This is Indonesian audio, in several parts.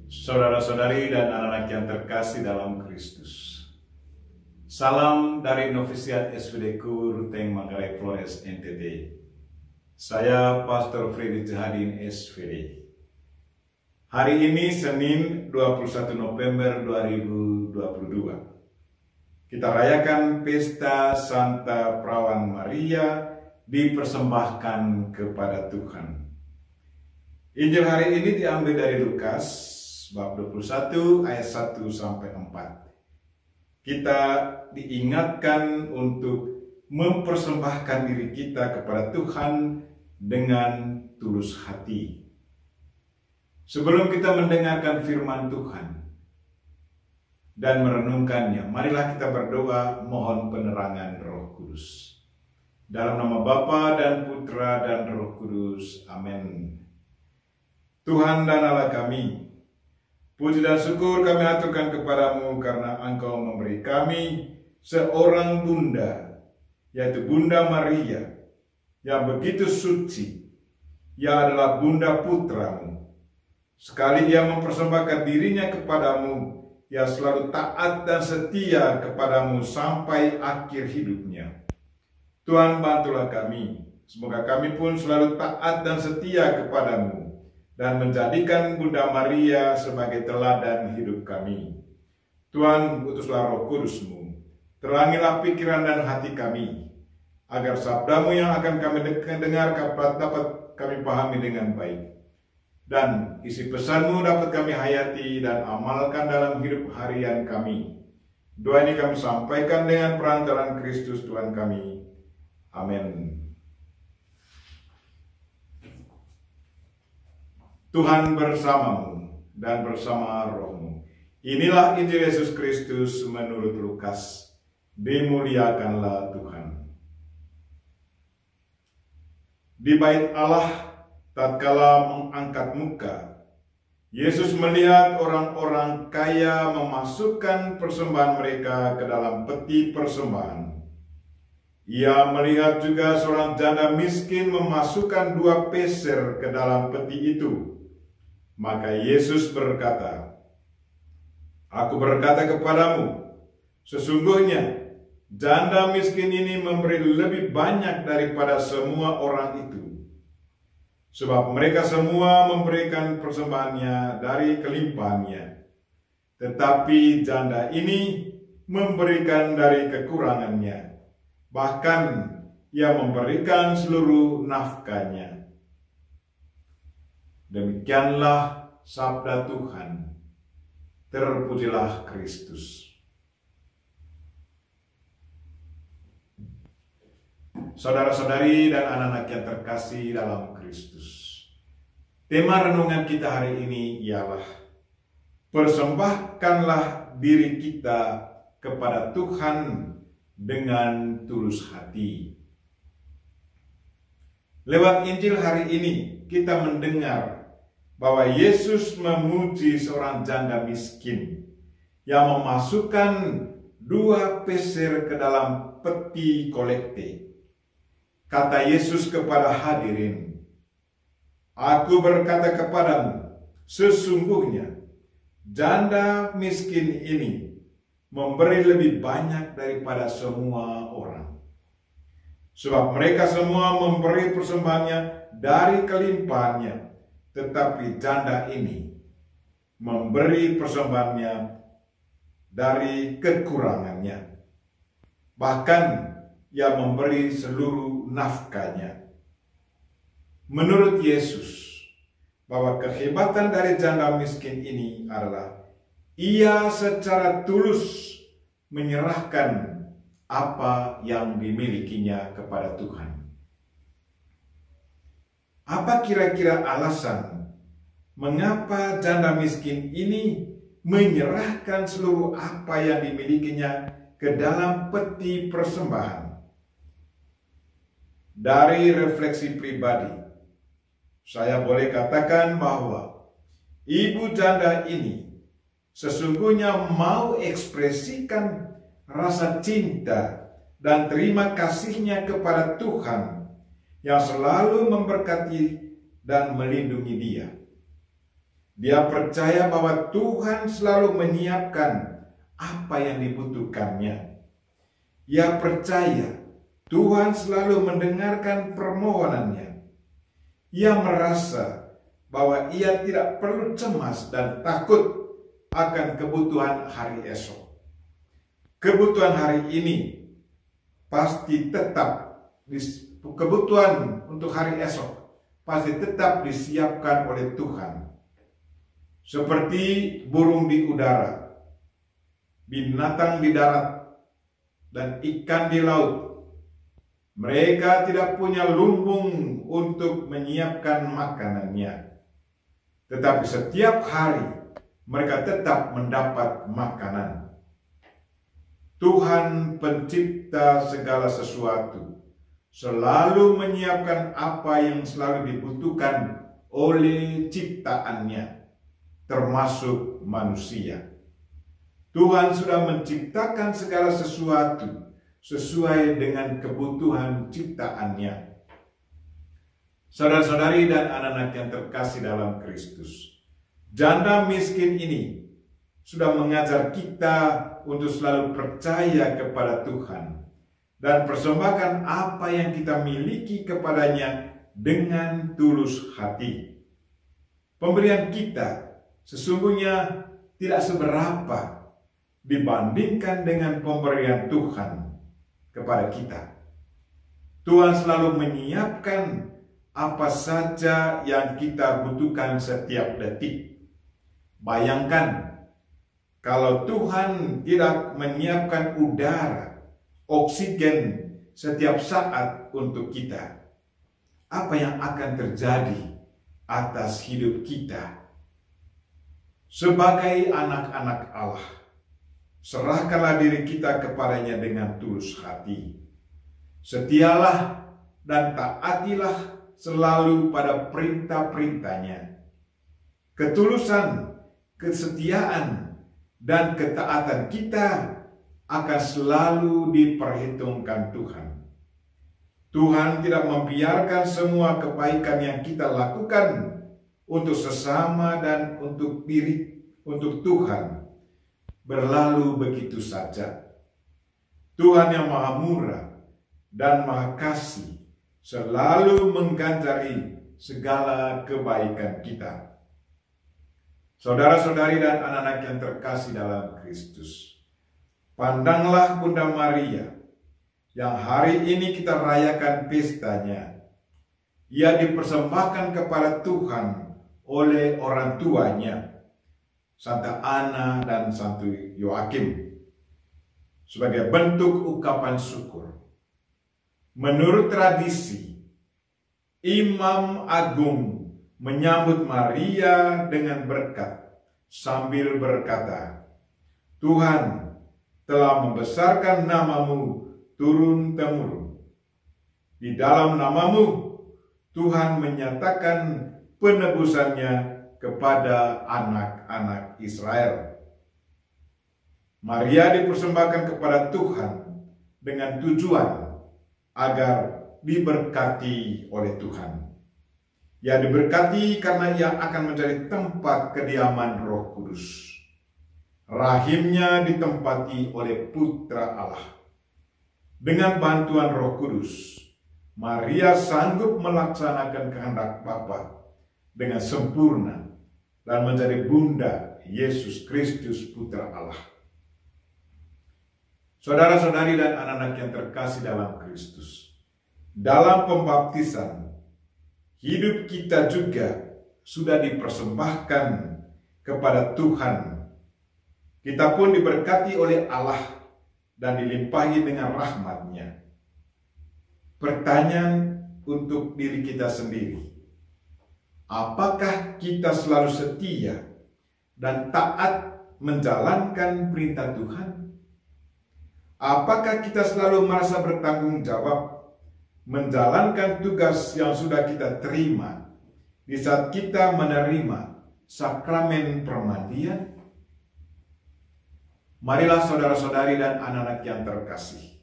Saudara-saudari dan anak-anak yang terkasih dalam Kristus, salam dari Novisiat SVD-ku Ruteng Manggarai Flores NTT. Saya Pastor Freddy Jahadin SVD. Hari ini Senin 21 November 2022. Kita rayakan pesta Santa Perawan Maria, dipersembahkan kepada Tuhan. Injil hari ini diambil dari Lukas bab 21 ayat 1 sampai 4. Kita diingatkan untuk mempersembahkan diri kita kepada Tuhan dengan tulus hati. Sebelum kita mendengarkan firman Tuhan dan merenungkannya, marilah kita berdoa mohon penerangan Roh Kudus. Dalam nama Bapa dan Putra dan Roh Kudus. Amin. Tuhan dan Allah kami, puji dan syukur kami aturkan kepadamu karena Engkau memberi kami seorang bunda, yaitu Bunda Maria, yang begitu suci. Ia adalah bunda putramu. Sekali ia mempersembahkan dirinya kepadamu, ia selalu taat dan setia kepadamu sampai akhir hidupnya. Tuhan, bantulah kami, semoga kami pun selalu taat dan setia kepadamu, dan menjadikan Bunda Maria sebagai teladan hidup kami. Tuhan, utuslah Roh Kudus-Mu, terangilah pikiran dan hati kami, agar sabda-Mu yang akan kami dengar dapat kami pahami dengan baik, dan isi pesan-Mu dapat kami hayati dan amalkan dalam hidup harian kami. Doa ini kami sampaikan dengan perantaraan Kristus Tuhan kami. Amin. Tuhan bersamamu dan bersama rohmu. Inilah Injil Yesus Kristus menurut Lukas. Dimuliakanlah Tuhan. Di bait Allah, tatkala mengangkat muka, Yesus melihat orang-orang kaya memasukkan persembahan mereka ke dalam peti persembahan. Ia melihat juga seorang janda miskin memasukkan 2 peser ke dalam peti itu. Maka Yesus berkata, "Aku berkata kepadamu, sesungguhnya janda miskin ini memberi lebih banyak daripada semua orang itu. Sebab mereka semua memberikan persembahannya dari kelimpahannya. Tetapi janda ini memberikan dari kekurangannya. Bahkan ia memberikan seluruh nafkahnya." Demikianlah sabda Tuhan. Terpujilah Kristus. Saudara-saudari dan anak-anak yang terkasih dalam Kristus, tema renungan kita hari ini ialah persembahkanlah diri kita kepada Tuhan dengan tulus hati. Lewat Injil hari ini kita mendengar bahwa Yesus memuji seorang janda miskin yang memasukkan 2 peser ke dalam peti kolekte. Kata Yesus kepada hadirin, "Aku berkata kepadamu, sesungguhnya janda miskin ini memberi lebih banyak daripada semua orang. Sebab mereka semua memberi persembahannya dari kelimpahannya, tetapi janda ini memberi persembahannya dari kekurangannya. Bahkan ia memberi seluruh nafkahnya." Menurut Yesus, bahwa kehebatan dari janda miskin ini adalah ia secara tulus menyerahkan apa yang dimilikinya kepada Tuhan. Apa kira-kira alasan mengapa janda miskin ini menyerahkan seluruh apa yang dimilikinya ke dalam peti persembahan? Dari refleksi pribadi, saya boleh katakan bahwa ibu janda ini sesungguhnya mau ekspresikan rasa cinta dan terima kasihnya kepada Tuhan yang selalu memberkati dan melindungi dia. Dia percaya bahwa Tuhan selalu menyiapkan apa yang dibutuhkannya. Ia percaya Tuhan selalu mendengarkan permohonannya. Ia merasa bahwa ia tidak perlu cemas dan takut akan kebutuhan hari esok. Kebutuhan hari ini pasti tetap, kebutuhan untuk hari esok pasti tetap disiapkan oleh Tuhan. Seperti burung di udara, binatang di darat, dan ikan di laut. Mereka tidak punya lumbung untuk menyiapkan makanannya. Tetapi setiap hari mereka tetap mendapat makanan. Tuhan pencipta segala sesuatu selalu menyiapkan apa yang selalu dibutuhkan oleh ciptaannya, termasuk manusia. Tuhan sudah menciptakan segala sesuatu sesuai dengan kebutuhan ciptaannya. Saudara-saudari dan anak-anak yang terkasih dalam Kristus, janda miskin ini sudah mengajar kita untuk selalu percaya kepada Tuhan dan persembahkan apa yang kita miliki kepadanya dengan tulus hati. Pemberian kita sesungguhnya tidak seberapa dibandingkan dengan pemberian Tuhan kepada kita. Tuhan selalu menyiapkan apa saja yang kita butuhkan setiap detik. Bayangkan kalau Tuhan tidak menyiapkan udara, oksigen setiap saat untuk kita, apa yang akan terjadi atas hidup kita? Sebagai anak-anak Allah, serahkanlah diri kita kepadanya dengan tulus hati. Setialah dan taatilah selalu pada perintah-perintahnya. Ketulusan, kesetiaan, dan ketaatan kita akan selalu diperhitungkan Tuhan. Tuhan tidak membiarkan semua kebaikan yang kita lakukan untuk sesama dan untuk Tuhan berlalu begitu saja. Tuhan yang Maha Murah dan Maha Kasih selalu mengganjari segala kebaikan kita. Saudara-saudari dan anak-anak yang terkasih dalam Kristus, pandanglah Bunda Maria yang hari ini kita rayakan pestanya. Ia dipersembahkan kepada Tuhan oleh orang tuanya, Santa Ana dan Santo Yoakim, sebagai bentuk ungkapan syukur. Menurut tradisi, Imam Agung menyambut Maria dengan berkat sambil berkata, Tuhan telah membesarkan namamu turun-temurun. Di dalam namamu, Tuhan menyatakan penebusannya kepada anak-anak Israel. Maria dipersembahkan kepada Tuhan dengan tujuan agar diberkati oleh Tuhan. Ia diberkati karena ia akan menjadi tempat kediaman Roh Kudus. Rahimnya ditempati oleh Putra Allah. Dengan bantuan Roh Kudus, Maria sanggup melaksanakan kehendak Bapa dengan sempurna dan menjadi bunda Yesus Kristus Putra Allah. Saudara-saudari dan anak-anak yang terkasih dalam Kristus, dalam pembaptisan, hidup kita juga sudah dipersembahkan kepada Tuhan. Kita pun diberkati oleh Allah dan dilimpahi dengan rahmat-Nya. Pertanyaan untuk diri kita sendiri, apakah kita selalu setia dan taat menjalankan perintah Tuhan? Apakah kita selalu merasa bertanggung jawab menjalankan tugas yang sudah kita terima di saat kita menerima sakramen permandian? Marilah saudara-saudari dan anak-anak yang terkasih,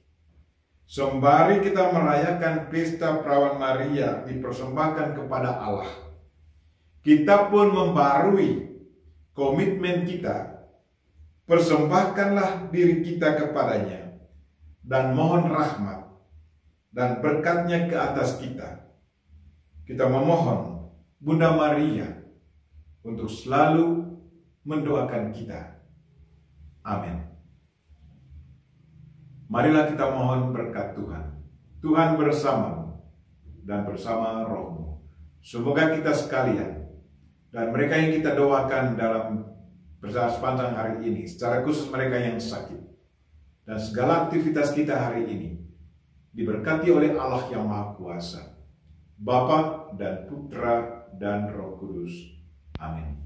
sembari kita merayakan pesta Perawan Maria dipersembahkan kepada Allah, kita pun membarui komitmen kita. Persembahkanlah diri kita kepadanya dan mohon rahmat dan berkat-Nya ke atas kita. Kita memohon Bunda Maria untuk selalu mendoakan kita. Amin. Marilah kita mohon berkat Tuhan. Tuhan bersamamu dan bersama rohmu. Semoga kita sekalian dan mereka yang kita doakan dalam sepanjang hari ini, secara khusus mereka yang sakit, dan segala aktivitas kita hari ini diberkati oleh Allah yang Maha Kuasa, Bapa dan Putra dan Roh Kudus. Amin.